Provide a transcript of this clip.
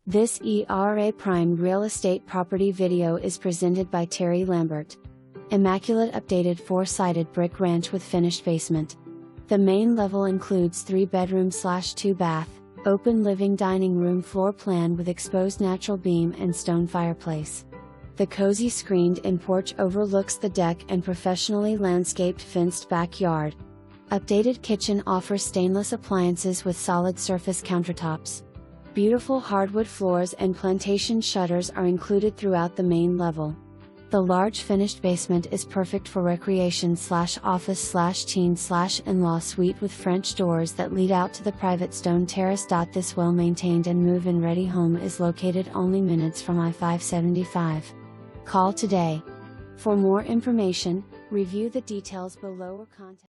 This ERA Prime real estate property video is presented by Terry Lambert. Immaculate updated 4-sided brick ranch with finished basement. The main level includes 3 bedroom/2 bath, open living dining room floor plan with exposed natural beam and stone fireplace. The cozy screened-in porch overlooks the deck and professionally landscaped fenced backyard. Updated kitchen offers stainless appliances with solid surface countertops. Beautiful hardwood floors and plantation shutters are included throughout the main level. The large finished basement is perfect for recreation/office/teen/in-law suite with French doors that lead out to the private stone terrace. This well-maintained and move-in ready home is located only minutes from I-575. Call today. For more information, review the details below or contact